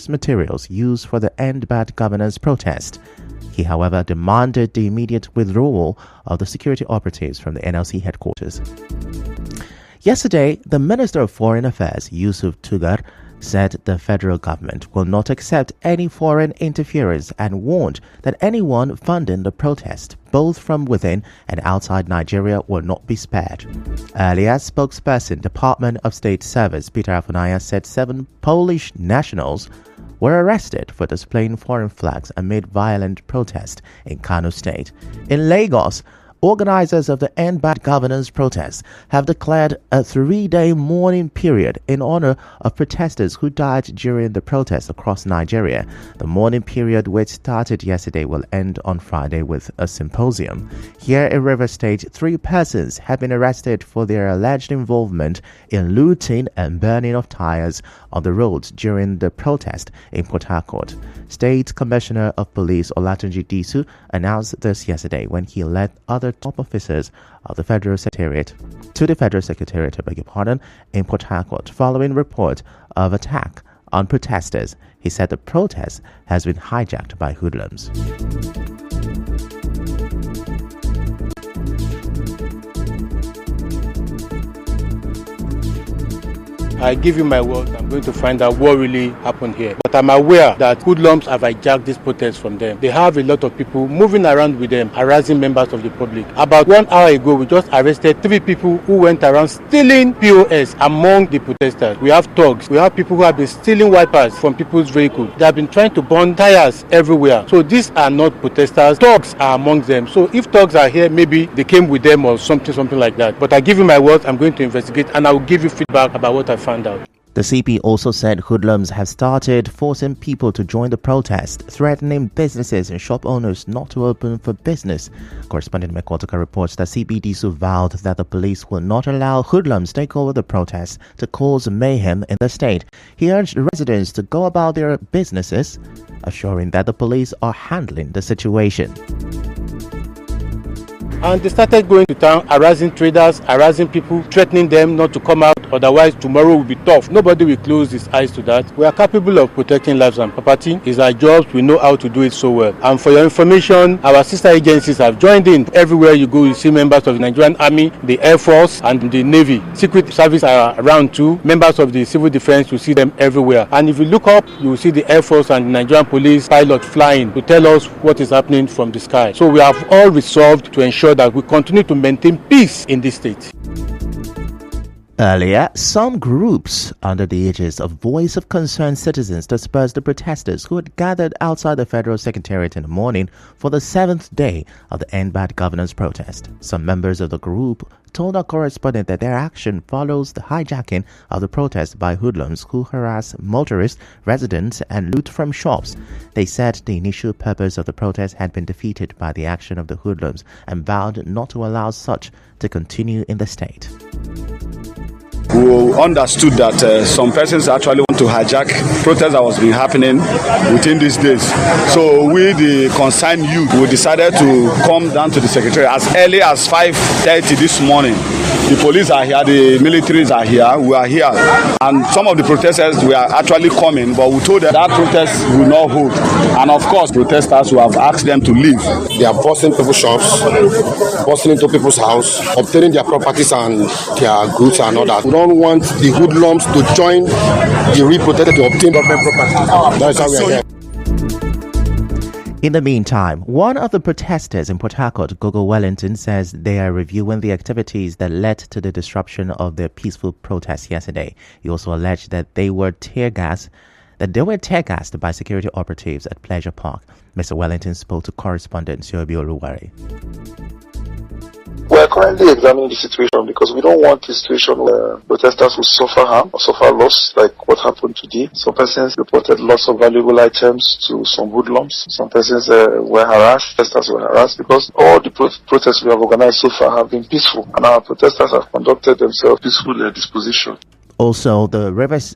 materials used for the End Bad Governance protest. He, however, demanded the immediate withdrawal of the security operatives from the NLC headquarters. Yesterday, the Minister of Foreign Affairs, Yusuf Tugar, said the federal government will not accept any foreign interference and warned that anyone funding the protest, both from within and outside Nigeria, will not be spared. Earlier, spokesperson Department of State Service Peter Afunaya said 7 Polish nationals were arrested for displaying foreign flags amid violent protest in Kano State. In Lagos, organizers of the End Bad Governance protest have declared a 3-day mourning period in honor of protesters who died during the protests across Nigeria. The mourning period, which started yesterday, will end on Friday with a symposium. Here in Rivers State, 3 persons have been arrested for their alleged involvement in looting and burning of tires on the roads during the protest in Port Harcourt. State Commissioner of Police Olatunji Disu announced this yesterday when he led other top officers of the Federal Secretariat in Port Harcourt following report of attack on protesters. He said the protest has been hijacked by hoodlums. I give you my word, I'm going to find out what really happened here. But I'm aware that hoodlums have hijacked this protest from them. They have a lot of people moving around with them, harassing members of the public. About 1 hour ago, we just arrested 3 people who went around stealing POS among the protesters. We have thugs. We have people who have been stealing wipers from people's vehicles. They have been trying to burn tires everywhere. So these are not protesters. Thugs are among them. So if thugs are here, maybe they came with them or something like that. But I give you my word, I'm going to investigate and I will give you feedback about what I found out. The CP also said hoodlums have started forcing people to join the protest, threatening businesses and shop owners not to open for business. Correspondent Mekwatuka reports that CBDSU vowed that the police will not allow hoodlums take over the protest to cause mayhem in the state. He urged residents to go about their businesses, assuring that the police are handling the situation. And they started going to town, harassing traders, harassing people, threatening them not to come out, otherwise tomorrow will be tough. Nobody will close his eyes to that. We are capable of protecting lives and property. It's our jobs, we know how to do it so well. And for your information, our sister agencies have joined in. Everywhere you go, you see members of the Nigerian Army, the Air Force, and the Navy. Secret Service are around too. Members of the Civil Defense, you see them everywhere. And if you look up, you will see the Air Force and the Nigerian Police pilot flying to tell us what is happening from the sky. So we have all resolved to ensure that we continue to maintain peace in this state. Earlier, some groups under the aegis of Voice of Concerned Citizens dispersed the protesters who had gathered outside the Federal Secretariat in the morning for the 7th day of the End Bad Governance protest. Some members of the group told our correspondent that their action follows the hijacking of the protest by hoodlums who harass motorists, residents, and loot from shops. They said the initial purpose of the protest had been defeated by the action of the hoodlums and vowed not to allow such to continue in the state. We understood that some persons actually want to hijack protests that was been happening within these days. So we, the concerned youth, we decided to come down to the secretariat as early as 5:30 this morning. The police are here, the militaries are here, we are here. And some of the protesters were actually coming, but we told them that protest will not hold. And of course, protesters, we have asked them to leave. They are busting people's shops, busting into people's house, obtaining their properties and their goods and all that. We don't want the hoodlums to join the real protesters to obtain government property. That's how we are here. In the meantime, one of the protesters in Port Harcourt, Gogo Wellington, says they are reviewing the activities that led to the disruption of their peaceful protest yesterday. He also alleged that they were tear gassed by security operatives at Pleasure Park. Mr. Wellington spoke to correspondent Siobi Oluwari. We are currently examining the situation because we don't want the situation where protesters will suffer harm or suffer loss like what happened today. Some persons reported loss of valuable items to some hoodlums. Some persons were harassed. Protesters were harassed because all the protests we have organized so far have been peaceful and our protesters have conducted themselves peaceful in their disposition. Also, the Rivers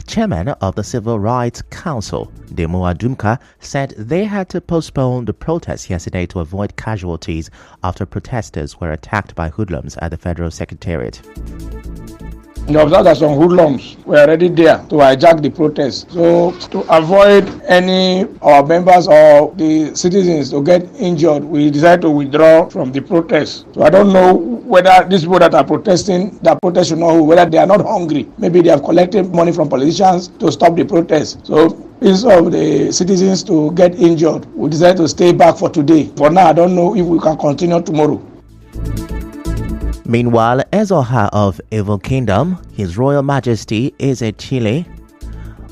chairman of the Civil Rights Council, Demo Adumka, said they had to postpone the protest yesterday to avoid casualties after protesters were attacked by hoodlums at the Federal Secretariat. You observe that some hoodlums were already there to hijack the protest. So to avoid any of our members or the citizens to get injured, we decided to withdraw from the protest. So I don't know whether these people that are protesting, that protest should know whether they are not hungry. Maybe they have collected money from politicians to stop the protest. So instead of the citizens to get injured, we decided to stay back for today. For now, I don't know if we can continue tomorrow. Meanwhile, Ezoha of Evil Kingdom, His Royal Majesty Eze Chile,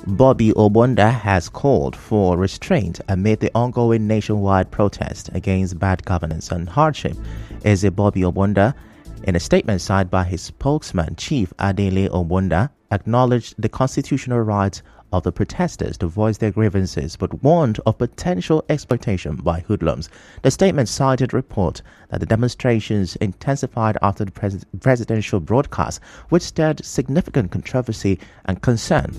Bobby Obonda has called for restraint amid the ongoing nationwide protest against bad governance and hardship. Eze Bobby Obonda, in a statement signed by his spokesman, Chief Adele Obonda, acknowledged the constitutional rights of the protesters to voice their grievances but warned of potential exploitation by hoodlums. The statement cited report that the demonstrations intensified after the presidential broadcast, which stirred significant controversy and concern.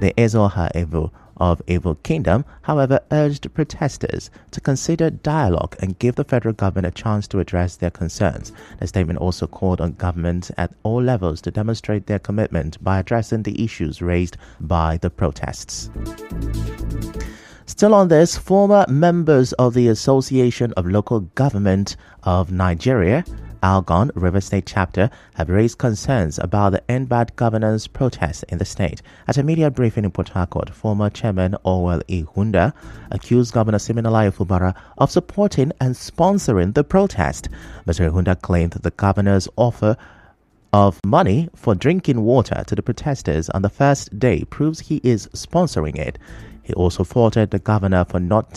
The Ezoha of Evil Kingdom, however, urged protesters to consider dialogue and give the federal government a chance to address their concerns. The statement also called on governments at all levels to demonstrate their commitment by addressing the issues raised by the protests. Still on this, former members of the Association of Local Government of Nigeria, Algon River State Chapter, have raised concerns about the End Bad Governance protest in the state. At a media briefing in Port Harcourt, former chairman Orwell Ihunda accused Governor Siminalayi Fubara of supporting and sponsoring the protest. Mr. Ihunda claimed that the governor's offer of money for drinking water to the protesters on the first day proves he is sponsoring it. He also faulted the governor for not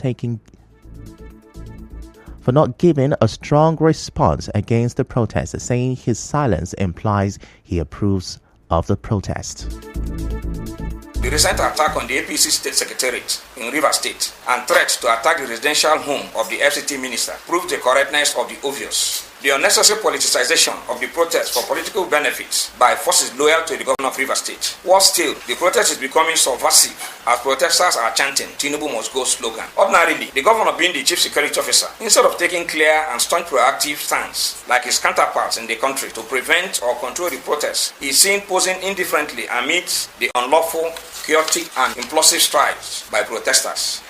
giving a strong response against the protest, saying his silence implies he approves of the protest. The recent attack on the APC State Secretariat in Rivers State and threat to attack the residential home of the FCT minister proved the correctness of the obvious. The unnecessary politicization of the protest for political benefits by forces loyal to the governor of Rivers State. Worse still, the protest is becoming subversive as protesters are chanting "Tinubu must go" slogan. Ordinarily, the governor being the chief security officer, instead of taking clear and staunch proactive stance like his counterparts in the country to prevent or control the protest, is seen posing indifferently amidst the unlawful, chaotic and impulsive strides by protesters.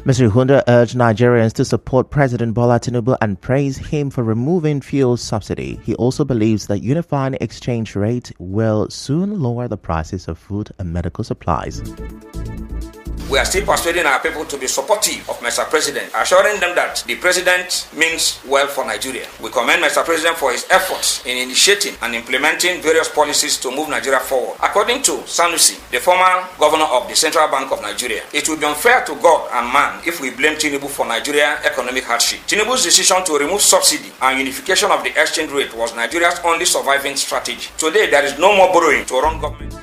Mr. Ihunda urged Nigerians to support President Bola Tinubu and praise him for removing fuel subsidy. He also believes that unifying exchange rate will soon lower the prices of food and medical supplies. We are still persuading our people to be supportive of Mr. President, assuring them that the President means well for Nigeria. We commend Mr. President for his efforts in initiating and implementing various policies to move Nigeria forward. According to Sanusi, the former governor of the Central Bank of Nigeria, it would be unfair to God and man if we blame Tinubu for Nigeria's economic hardship. Tinubu's decision to remove subsidy and unification of the exchange rate was Nigeria's only surviving strategy. Today, there is no more borrowing to run government.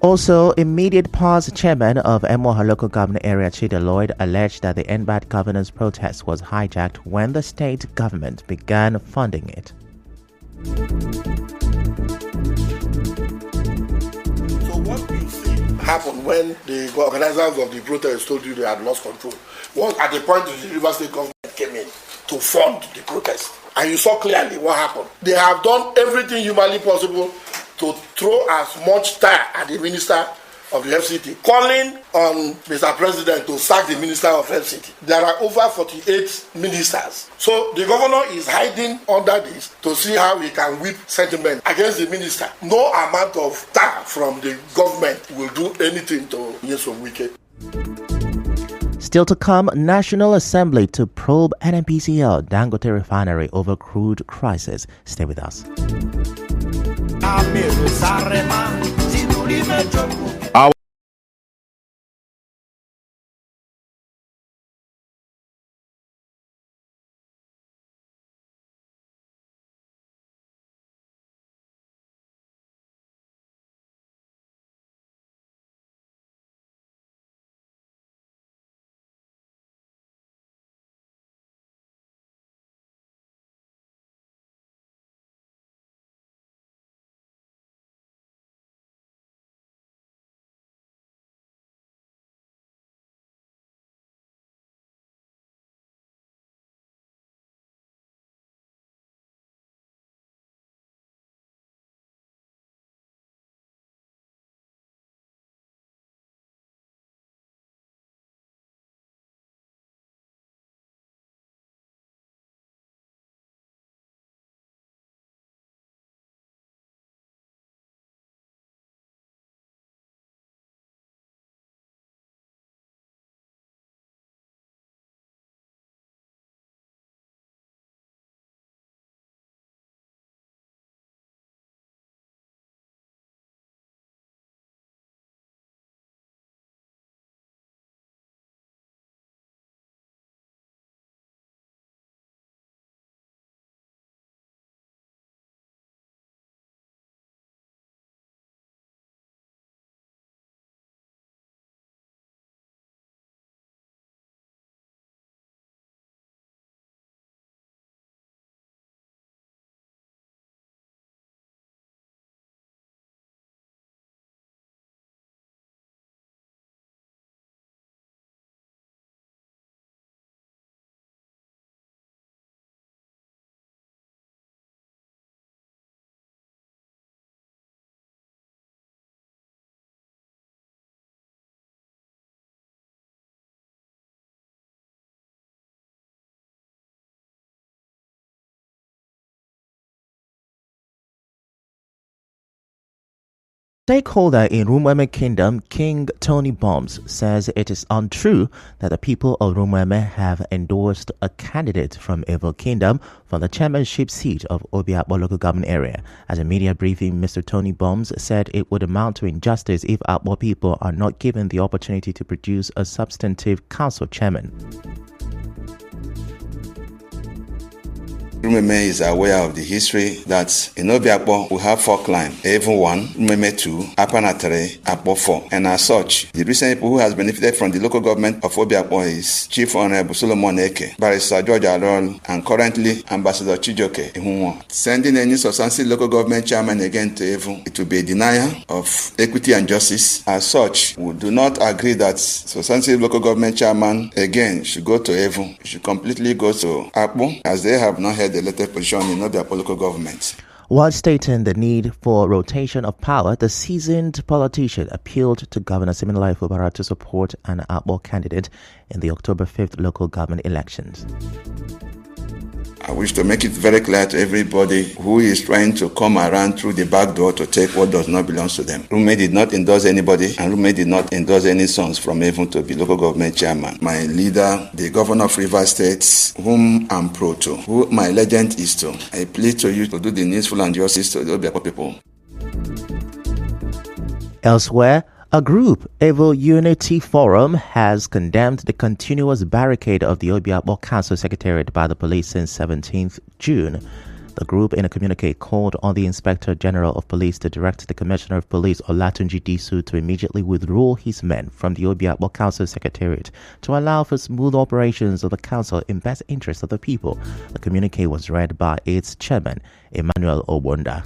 Also, immediate past chairman of Emoha local government area Chida Lloyd alleged that the End Bad Governance protest was hijacked when the state government began funding it. So what you see happened when the organizers of the protest told you they had lost control was at the point the River State government came in to fund the protest. And you saw clearly what happened. They have done everything humanly possible to throw as much tire at the minister of the FCT, calling on Mr. President to sack the minister of FCT. There are over 48 ministers. So the governor is hiding under this to see how he can whip sentiment against the minister. No amount of tire from the government will do anything to Nyesom Wike. Still to come, National Assembly to probe NNPCL Dangote refinery over crude crisis. Stay with us. Our Stakeholder in Rumweme Kingdom, King Tony Bombs, says it is untrue that the people of Rumweme have endorsed a candidate from Evo Kingdom for the chairmanship seat of Obiakpo local government area. At a media briefing, Mr. Tony Bombs said it would amount to injustice if Akpo people are not given the opportunity to produce a substantive council chairman. Rumeme is aware of the history that in Obiakpo we have 4 clans, Evo 1, Rumeme 2, Apana 3, Akpo 4. And as such, the recent people who has benefited from the local government of Obiakpo is Chief Honorable Solomon Eke, Barrister George Arol, and currently Ambassador Chijoke Ihunwo. Sending any substantive local government chairman again to Evo, it will be a denial of equity and justice. As such, we do not agree that substantive local government chairman again should go to Evo. It should completely go to Akpo, as they have not had the elected position in Obiakpo local government. While stating the need for rotation of power, the seasoned politician appealed to Governor Siminalayi Fubara to support an Akpo candidate in the October 5th local government elections. I wish to make it very clear to everybody who is trying to come around through the back door to take what does not belong to them. Rume did not endorse anybody, and Rume did not endorse any sons from Avon to be local government chairman. My leader, the governor of Rivers State, whom I'm pro to, who my legend is to, I plead to you to do the needful and justice to the Obiakpo people. Elsewhere, a group, Evo Unity Forum, has condemned the continuous barricade of the Obiakpo Council Secretariat by the police since 17th June. The group, in a communique, called on the Inspector General of Police to direct the Commissioner of Police, Olatunji Disu, to immediately withdraw his men from the Obiakpo Council Secretariat to allow for smooth operations of the council in best interest of the people. The communique was read by its chairman, Emmanuel Obonda.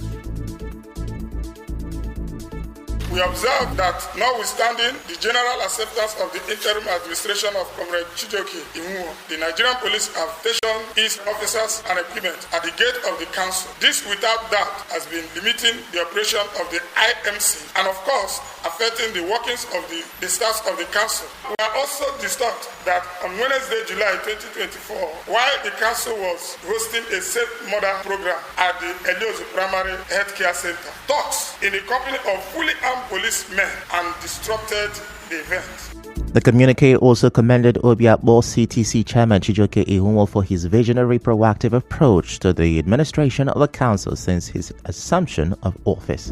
We observe that notwithstanding the general acceptance of the interim administration of Comrade Chijoke Ihunwo, the Nigerian police have stationed its officers and equipment at the gate of the council. This, without doubt, has been limiting the operation of the IMC and, of course, affecting the workings of the staff of the council. We are also disturbed that on Wednesday, July 2024, while the council was hosting a Safe Mother program at the Eliozu Primary Healthcare Center, thugs in the company of fully armed policemen and disrupted the event. The communique also commended Obiakpo CTC Chairman Chijoke Ihunwo for his visionary, proactive approach to the administration of the council since his assumption of office.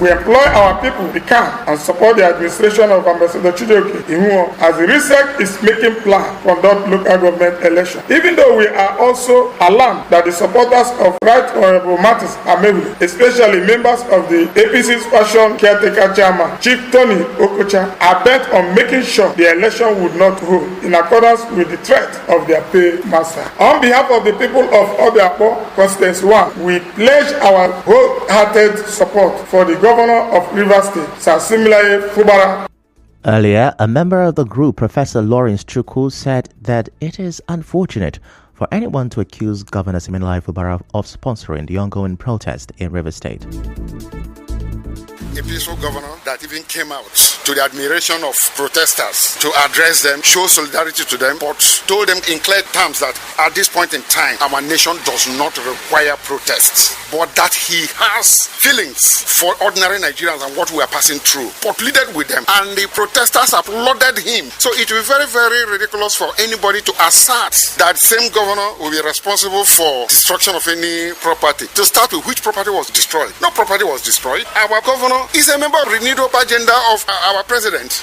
We employ our people to come and support the administration of Ambassador Chijoke Ihunwo as the RISEC is making plans to conduct local government elections. Even though we are also alarmed that the supporters of Right Honorable Martins Amewu, especially members of the APC's fashion caretaker chairman, Chief Tony Okocha, are bent on making sure the election would not hold in accordance with the threat of their paymaster. On behalf of the people of Obiakpo Constituency 1, we pledge our wholehearted support for the Governor of Rivers State, Siminalayi Fubara. Earlier, a member of the group, Professor Lawrence Chukwu, said that it is unfortunate for anyone to accuse Governor Siminalayi Fubara of sponsoring the ongoing protest in Rivers State. A peaceful governor that even came out to the admiration of protesters to address them, show solidarity to them, but told them in clear terms that at this point in time, our nation does not require protests, but that he has feelings for ordinary Nigerians and what we are passing through, but pleaded with them, and the protesters applauded him. So it will be very, very ridiculous for anybody to assert that same governor will be responsible for destruction of any property. To start with, which property was destroyed? No property was destroyed. Our governor is a member of the Renewed Hope agenda of our president.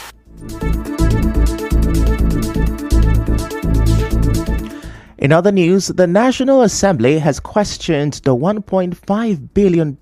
In other news, the National Assembly has questioned the $1.5 billion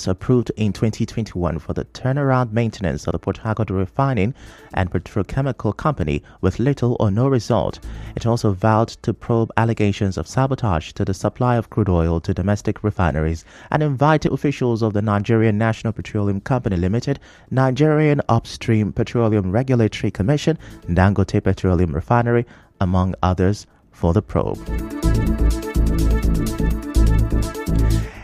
approved in 2021 for the turnaround maintenance of the Port Harcourt refining and petrochemical company with little or no result. It also vowed to probe allegations of sabotage to the supply of crude oil to domestic refineries and invited officials of the Nigerian National Petroleum Company Limited, Nigerian Upstream Petroleum Regulatory Commission, Dangote Petroleum Refinery, among others, for the probe.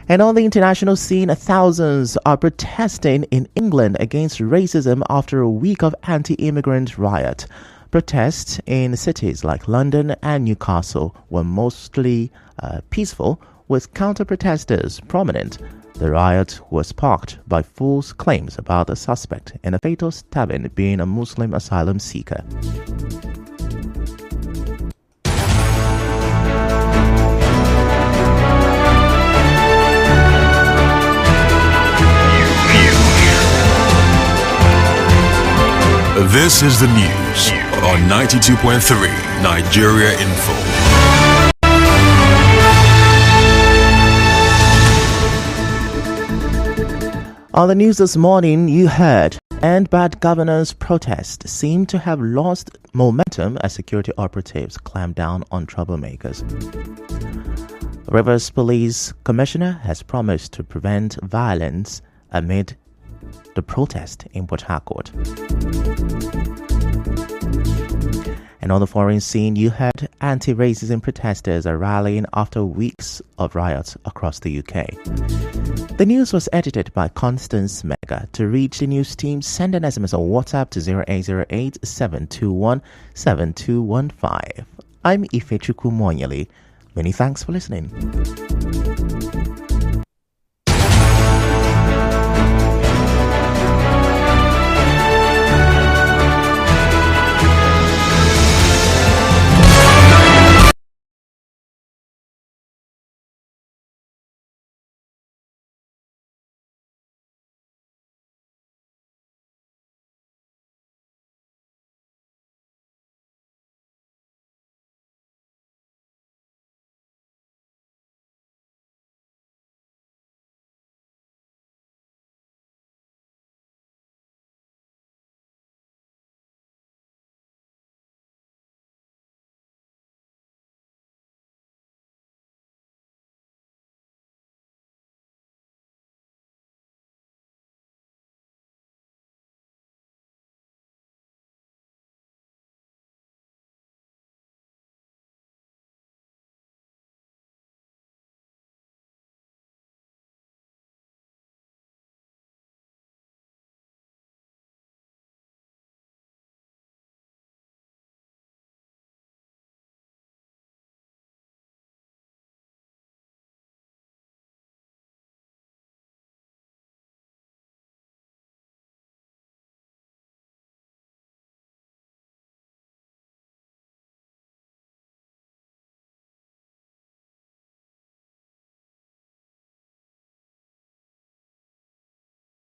And on the international scene, thousands are protesting in England against racism after a week of anti-immigrant riot. Protests in cities like London and Newcastle were mostly peaceful, with counter-protesters prominent. The riot was sparked by false claims about the suspect in a fatal stabbing being a Muslim asylum seeker. This is the news on 92.3 Nigeria Info. On the news this morning, you heard End Bad Governance protest seemed to have lost momentum as security operatives clamped down on troublemakers. Rivers Police Commissioner has promised to prevent violence amid the protest in Port Harcourt. And on the foreign scene, you heard anti-racism protesters are rallying after weeks of riots across the UK. The news was edited by Constance Mega. To reach the news team, send an SMS or WhatsApp to 0808 721 7215. I'm Ifechukwu Monyele. Many thanks for listening.